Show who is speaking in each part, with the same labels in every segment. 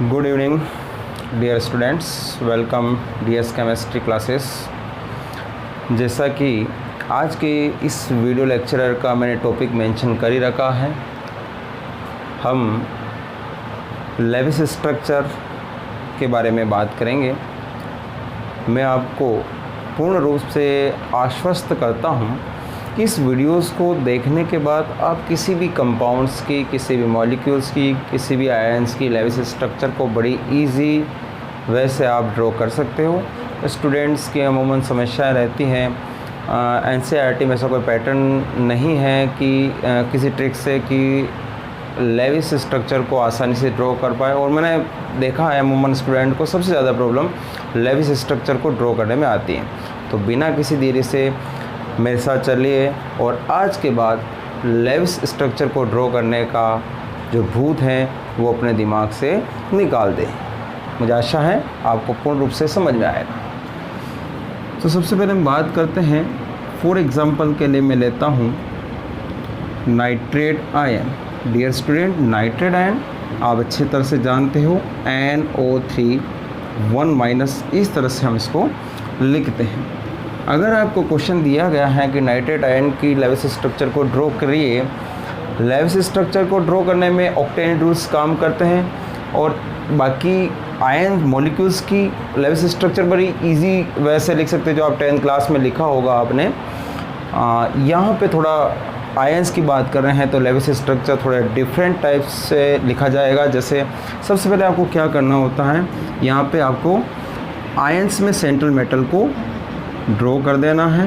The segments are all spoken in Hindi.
Speaker 1: Good evening dear students, welcome DS chemistry classes. जैसा कि आज के इस वीडियो लेक्चरर का मैंने टॉपिक मेंशन कर ही रखा है, हम लेविस स्ट्रक्चर के बारे में बात करेंगे। मैं आपको पूर्ण रूप से आश्वस्त करता हूँ कि इस वीडियोस को देखने के बाद आप किसी भी कंपाउंड्स की, किसी भी मॉलिक्यूल्स की, किसी भी आयंस की लेविस स्ट्रक्चर को बड़ी इजी वे से आप ड्रॉ कर सकते हो। स्टूडेंट्स की अमूमन समस्याएं रहती हैं, एनसीईआरटी में ऐसा कोई पैटर्न नहीं है कि किसी ट्रिक से कि लेविस स्ट्रक्चर को आसानी से ड्रॉ कर पाए। और मैंने देखा है अमूमन स्टूडेंट को सबसे ज़्यादा प्रॉब्लम लेविस स्ट्रक्चर को ड्रॉ करने में आती है। तो बिना किसी देरी से मेरे साथ चलिए और आज के बाद लेविस स्ट्रक्चर को ड्रॉ करने का जो भूत है वो अपने दिमाग से निकाल दें। मुझे आशा है आपको पूर्ण रूप से समझ में आएगा। तो सबसे पहले हम बात करते हैं, फॉर एग्जांपल के लिए मैं लेता हूँ nitrate ion. Dear student, nitrate ion आप अच्छी तरह से जानते हो, NO3 1- इस तरह से हम इसको लिखते हैं। अगर आपको क्वेश्चन दिया गया है कि नाइट्रेट आयन की लेविस स्ट्रक्चर को ड्रॉ करिए, लेविस स्ट्रक्चर को ड्रॉ करने में ऑक्टेन रूल्स काम करते हैं और बाकी आयन मॉलिक्यूल्स की लेविस स्ट्रक्चर बड़ी इजी वैसे लिख सकते हैं जो आप 10th क्लास में लिखा होगा आपने। यहाँ पे थोड़ा आयंस की बात कर रहे हैं तो लेविस स्ट्रक्चर थोड़ा डिफरेंट टाइप से लिखा जाएगा। जैसे सबसे पहले आपको क्या करना होता है, यहाँ पे आपको आयंस में सेंट्रल मेटल को ड्रॉ कर देना है।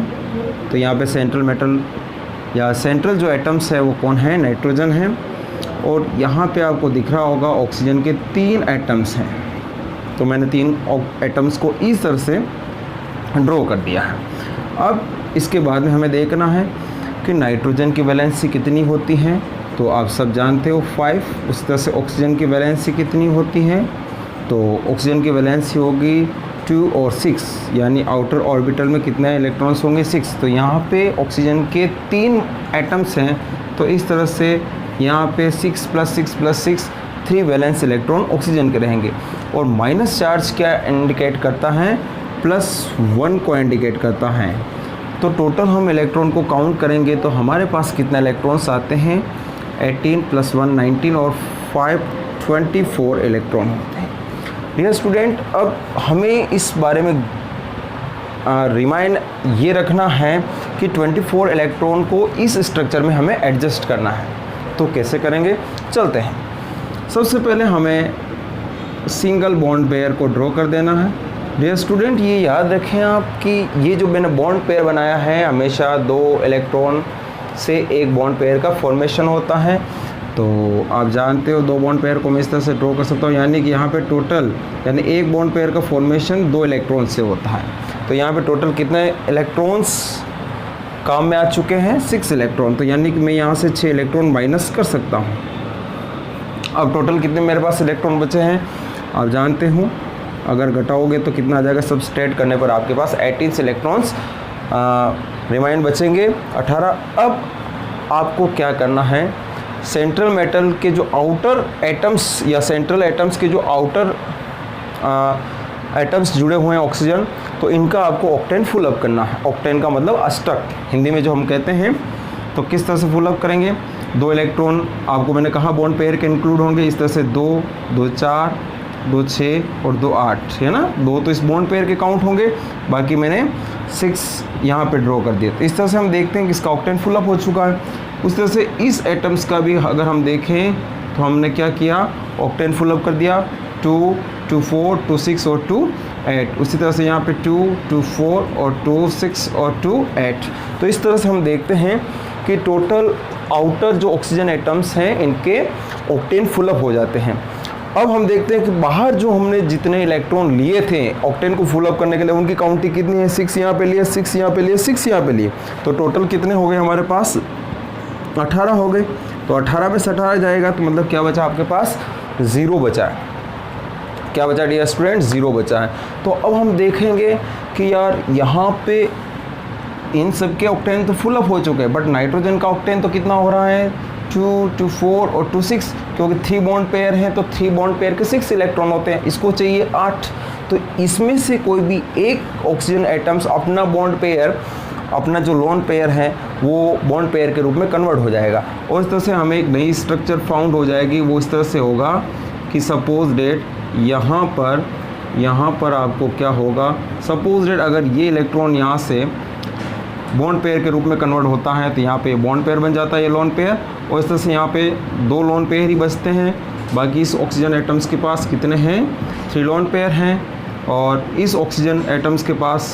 Speaker 1: तो यहाँ पे सेंट्रल मेटल या सेंट्रल जो एटम्स है वो कौन है, नाइट्रोजन है। और यहाँ पे आपको दिख रहा होगा ऑक्सीजन के 3 एटम्स हैं। तो मैंने 3 एटम्स को इस तरह से ड्रॉ कर दिया है। अब इसके बाद में हमें देखना है कि नाइट्रोजन की वैलेंसी कितनी होती है। तो आप सब जानते हो 5। उस तरह से ऑक्सीजन की वैलेंसी कितनी होती है, तो ऑक्सीजन की वैलेंसी होगी 2 और 6, यानी आउटर ऑर्बिटल में कितने इलेक्ट्रॉन्स होंगे 6। तो यहाँ पे ऑक्सीजन के 3 एटम्स हैं, तो इस तरह से यहाँ पे 6 + 6 + 6 3 वैलेंस इलेक्ट्रॉन ऑक्सीजन के रहेंगे। और माइनस चार्ज क्या इंडिकेट करता है, +1 को इंडिकेट करता है। तो टोटल हम इलेक्ट्रॉन को काउंट करेंगे तो हमारे पास कितने इलेक्ट्रॉन्स आते हैं, 18 + 1 19 और 5 24 इलेक्ट्रॉन होते हैं। डियर स्टूडेंट, अब हमें इस बारे में रिमाइंड ये रखना है कि 24 इलेक्ट्रॉन को इस स्ट्रक्चर में हमें एडजस्ट करना है। तो कैसे करेंगे, चलते हैं। सबसे पहले हमें सिंगल बॉन्ड पेयर को ड्रॉ कर देना है। डियर स्टूडेंट, ये याद रखें आप कि ये जो मैंने बॉन्ड पेयर बनाया है, हमेशा 2 इलेक्ट्रॉन से एक बॉन्ड पेयर का फॉर्मेशन होता है। तो आप जानते हो 2 बॉन्ड पेयर को मैं इस तरह से ड्रॉ कर सकता हूँ, यानी कि यहाँ पे टोटल यानी एक बॉन्ड पेयर का फॉर्मेशन 2 इलेक्ट्रॉन से होता है। तो यहाँ पे टोटल कितने इलेक्ट्रॉन्स काम में आ चुके हैं, 6 इलेक्ट्रॉन। तो यानी कि मैं यहाँ से 6 इलेक्ट्रॉन माइनस कर सकता हूँ। अब टोटल कितने मेरे पास इलेक्ट्रॉन बचे हैं आप जानते हो, अगर घटाओगे तो कितना आ जाएगा, सब्सट्रैक्ट करने पर आपके पास 18 इलेक्ट्रॉन्स रिमाइंड बचेंगे 18। अब आपको क्या करना है, सेंट्रल मेटल के जो आउटर एटम्स या सेंट्रल एटम्स के जो आउटर एटम्स जुड़े हुए हैं ऑक्सीजन, तो इनका आपको ऑक्टेन फुल अप करना है। ऑक्टेन का मतलब अष्टक हिंदी में जो हम कहते हैं। तो किस तरह से फुल अप करेंगे, 2 इलेक्ट्रॉन आपको मैंने कहा बॉन्ड पेयर के इंक्लूड होंगे, इस तरह से 2 2 4 2 6 और 2 8, है ना। 2 तो इस बॉन्ड पेयर के काउंट होंगे, बाकी मैंने 6 यहाँ पे ड्रॉ कर दिए। तो इस तरह से हम देखते हैं कि इसका ऑक्टेन फुल अप हो चुका है। उस तरह से इस एटम्स का भी अगर हम देखें तो हमने क्या किया, ऑक्टेन फुल अप कर दिया, 2 2 4 2 6 और 2 8। उसी तरह से यहाँ पे 2 2 4 और 2 6 और 2 8। तो इस तरह से हम देखते हैं कि टोटल आउटर जो ऑक्सीजन एटम्स हैं इनके ऑक्टेन फुल अप हो जाते हैं। अब हम देखते हैं कि बाहर जो हमने जितने इलेक्ट्रॉन लिए थे ऑक्टेन को फुल अप करने के लिए, उनकी काउंटिंग कितनी है, 6 यहाँ पे लिए, 6 यहाँ पे लिए, 6 यहाँ पे लिए। तो टोटल कितने हो गए हमारे पास, 18 हो गए। तो 18 में से 18 जाएगा तो मतलब क्या बचा आपके पास, 0 बचा है। क्या बचा डियर स्टूडेंट, 0 बचा है। तो अब हम देखेंगे कि यार यहाँ पे इन सब के ऑक्टेन तो फुल अप हो चुके हैं, बट नाइट्रोजन का ऑक्टेन तो कितना हो रहा है, 2 2 4 और 2 6, क्योंकि 3 बॉन्ड पेयर हैं तो 3 बॉन्ड पेयर के 6 इलेक्ट्रॉन होते हैं, इसको चाहिए 8। तो इसमें से कोई भी एक ऑक्सीजन एटम्स अपना बॉन्ड पेयर, अपना जो लोन पेयर है वो बॉन्ड पेयर के रूप में कन्वर्ट हो जाएगा, और इस तरह से हमें एक नई स्ट्रक्चर फाउंड हो जाएगी। वो इस तरह से होगा कि सपोज डेट यहाँ पर आपको क्या होगा, सपोज डेट अगर ये इलेक्ट्रॉन यहाँ से बॉन्ड पेयर के रूप में कन्वर्ट होता है तो यहाँ पे बॉन्ड पेयर बन जाता है ये लोन पेयर, और इस तरह से यहाँ पे 2 लोन पेयर ही बचते हैं। बाकी इस ऑक्सीजन एटम्स के पास कितने हैं, 3 लोन पेयर हैं, और इस ऑक्सीजन एटम्स के पास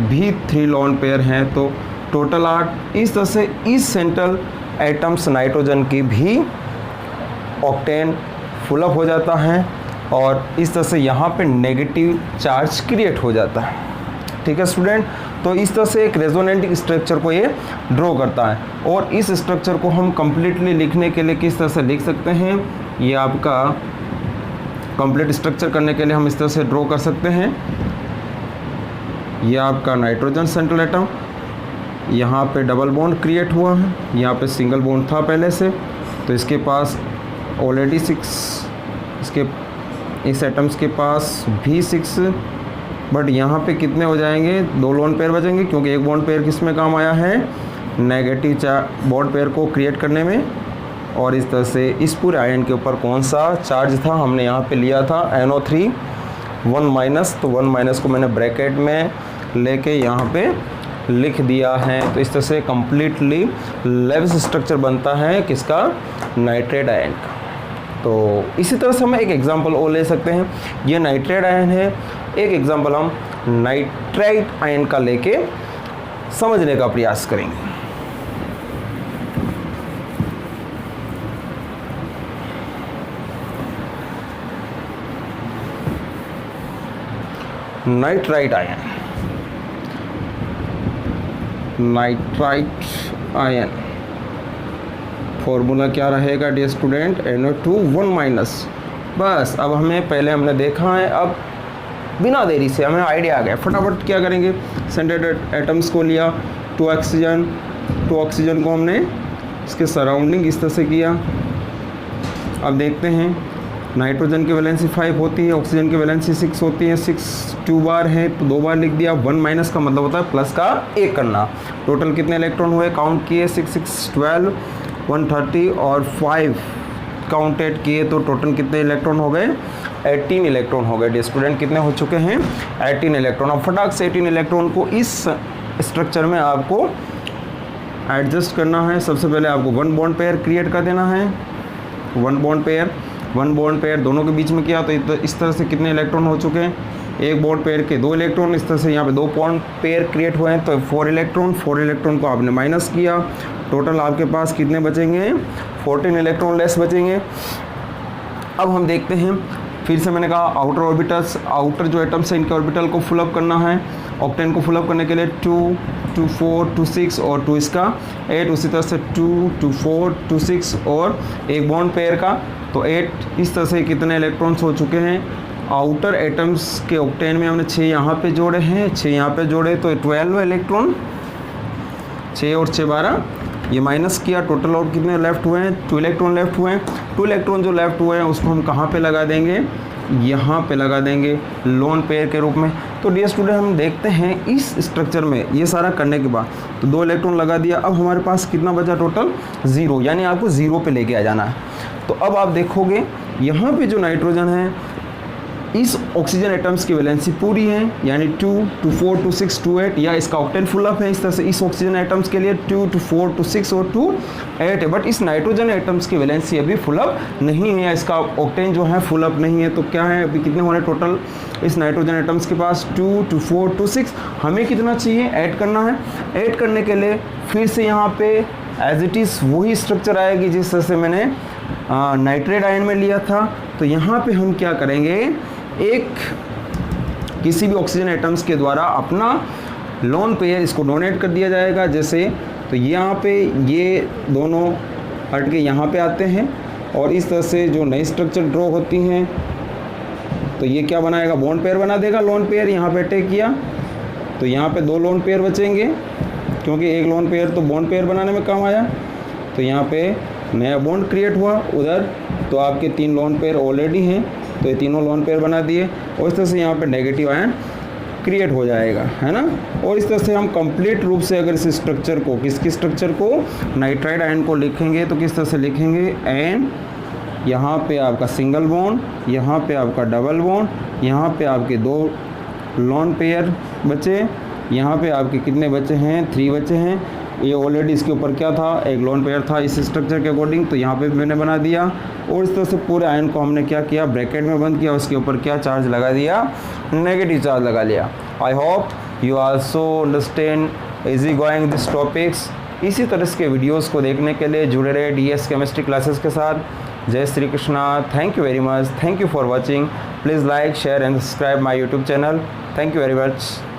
Speaker 1: भी 3 लोन पेयर हैं, तो टोटल 8। इस तरह से इस सेंट्रल एटम्स नाइट्रोजन की भी ऑक्टेन फुलअप हो जाता है, और इस तरह से यहाँ पे नेगेटिव चार्ज क्रिएट हो जाता है। ठीक है स्टूडेंट, तो इस तरह से एक रेजोनेंट स्ट्रक्चर को ये ड्रॉ करता है, और इस स्ट्रक्चर को हम कम्प्लीटली लिखने के लिए किस तरह से लिख सकते हैं, ये आपका कंप्लीट स्ट्रक्चर करने के लिए हम इस तरह से ड्रॉ कर सकते हैं। ये आपका नाइट्रोजन सेंट्रल एटम, यहाँ पे डबल बॉन्ड क्रिएट हुआ है, यहाँ पे सिंगल बॉन्ड था पहले से, तो इसके पास ऑलरेडी 6, इसके इस एटम्स के पास भी 6, बट यहाँ पे कितने हो जाएंगे, 2 लोन पेयर बचेंगे, क्योंकि एक बॉन्ड पेयर किस में काम आया है, नेगेटिव बॉन्ड पेयर को क्रिएट करने में। और इस तरह से इस पूरे आयन के ऊपर कौन सा चार्ज था, हमने यहाँ पे लिया था NO3 1-, तो 1- को मैंने ब्रैकेट में लेके यहाँ पे लिख दिया है। तो इस तरह से कम्प्लीटली लेविस स्ट्रक्चर बनता है किसका, नाइट्रेट आयन का। तो इसी तरह से हम एक एग्जांपल और ले सकते हैं, ये नाइट्रेट आयन है, एक एग्जांपल हम नाइट्राइट आयन का लेके समझने का प्रयास करेंगे। नाइट्राइट आयन फॉर्मूला क्या रहेगा डियर स्टूडेंट, NO2 1-। बस अब हमें पहले हमने देखा है, अब बिना देरी से हमें आइडिया आ गया, फटाफट क्या करेंगे, सेंट्रेट एटम्स को लिया, 2 ऑक्सीजन को हमने इसके सराउंडिंग इस तरह से किया। अब देखते हैं, नाइट्रोजन की वैलेंसी 5 होती है, ऑक्सीजन की वैलेंसी 6 होती है, 6 2 बार है तो 2 बार लिख दिया। 1- का मतलब होता है प्लस का 1 करना। टोटल कितने इलेक्ट्रॉन हुए, काउंट किए, 6 6 12 130, और 5 काउंटेड किए तो टोटल कितने इलेक्ट्रॉन हो गए, 18 इलेक्ट्रॉन हो गए। डियर स्टूडेंट कितने हो चुके हैं, 18 इलेक्ट्रॉन। अब फटाक से 18 इलेक्ट्रॉन को इस स्ट्रक्चर में आपको एडजस्ट करना है। सबसे पहले आपको 1 बॉन्ड पेयर क्रिएट कर देना है, 1 बॉन्ड पेयर दोनों के बीच में किया तो इस तरह से कितने इलेक्ट्रॉन हो चुके हैं, 1 बॉन्ड पेयर के 2 इलेक्ट्रॉन, इस तरह से यहाँ पे 2 बॉन्ड पेयर क्रिएट हुए हैं तो 4 इलेक्ट्रॉन को आपने माइनस किया, टोटल आपके पास कितने बचेंगे, 14 इलेक्ट्रॉन लेस बचेंगे। अब हम देखते हैं, फिर से मैंने कहा आउटर ऑर्बिटल्स, आउटर जो एटम्स है इनके ऑर्बिटल को फुलअप करना है। ऑक्टेन को फुलअप करने के लिए 2 2 4 2 6 और 2 इसका 8, उसी तरह से 2 2 4 2 6 और 1 बॉन्ड पेयर का तो 8। इस तरह से कितने इलेक्ट्रॉन्स हो चुके हैं आउटर एटम्स के ऑक्टेन में। हमने 6 यहाँ पे जोड़े हैं, 6 यहाँ पे जोड़े तो 12 इलेक्ट्रॉन, 6 और 6 12, ये माइनस किया, टोटल और कितने लेफ्ट हुए हैं, 2 इलेक्ट्रॉन लेफ्ट हुए हैं। 2 इलेक्ट्रॉन जो लेफ्ट हुए हैं उसको हम कहाँ पे लगा देंगे, यहाँ पे लगा देंगे लोन पेयर के रूप में। तो डियर स्टूडेंट हम देखते हैं इस स्ट्रक्चर में ये सारा करने के बाद तो 2 इलेक्ट्रॉन लगा दिया। अब हमारे पास कितना बचा टोटल, 0, यानी आपको 0 पे लेके आ जाना है। तो अब आप देखोगे यहाँ पे जो नाइट्रोजन है इस ऑक्सीजन एटम्स की वैलेंसी पूरी है, यानी 2 2 4 2 6 2 8, या इसका ऑक्टेन फुल अप है। इस तरह से इस ऑक्सीजन एटम्स के लिए 2 2 4 2 6 और 2 8 है। बट इस नाइट्रोजन एटम्स की वैलेंसी अभी फुल अप नहीं है, इसका ऑक्टेन जो है फुल अप नहीं है। तो क्या है, अभी कितने होने टोटल इस नाइट्रोजन एटम्स के पास, 2 2 4 2 6। हमें कितना चाहिए, ऐड करना है। ऐड करने के लिए फिर से यहाँ पे एज इट इज़ वही स्ट्रक्चर आएगी जिस तरह से मैंने नाइट्रेट आयन में लिया था। तो यहाँ पे हम क्या करेंगे, एक किसी भी ऑक्सीजन एटम्स के द्वारा अपना लोन पेयर इसको डोनेट कर दिया जाएगा। जैसे तो यहाँ पे ये दोनों हट के यहाँ पे आते हैं और इस तरह से जो नई स्ट्रक्चर ड्रॉ होती हैं तो ये क्या बनाएगा, बॉन्ड पेयर बना देगा। लोन पेयर यहाँ पे अटैक किया तो यहाँ पे 2 लोन पेयर बचेंगे, क्योंकि एक लोन पेयर तो बॉन्ड पेयर बनाने में काम आया। तो यहाँ पे नया बॉन्ड क्रिएट हुआ उधर, तो आपके 3 लोन पेयर ऑलरेडी हैं, तो ये तीनों लोन पेयर बना दिए, और इस तरह से यहाँ पे नेगेटिव आयन क्रिएट हो जाएगा, है ना। और इस तरह से हम कंप्लीट रूप से अगर इस स्ट्रक्चर को, किसकी स्ट्रक्चर को, नाइट्राइड आयन को लिखेंगे तो किस तरह से लिखेंगे, एन, यहाँ पे आपका सिंगल बॉन्ड, यहाँ पे आपका डबल बॉन्ड, यहाँ पे आपके 2 लोन पेयर बचे, यहाँ पे आपके कितने बचे हैं, 3 बचे हैं। ये ऑलरेडी इसके ऊपर क्या था, एक लोन पेयर था इस स्ट्रक्चर के अकॉर्डिंग, तो यहाँ पे मैंने बना दिया। और इस तरह से पूरे आयन को हमने क्या किया, ब्रैकेट में बंद किया, उसके ऊपर क्या चार्ज लगा दिया, नेगेटिव चार्ज लगा लिया। I hope you also understand easy going this topics. इसी तरह के वीडियोस को देखने के लिए जुड़े रहे DS केमिस्ट्री क्लासेस के साथ। जय Shri Krishna, thank you very much, thank you for watching. Please like, share and subscribe my YouTube channel. Thank you very much.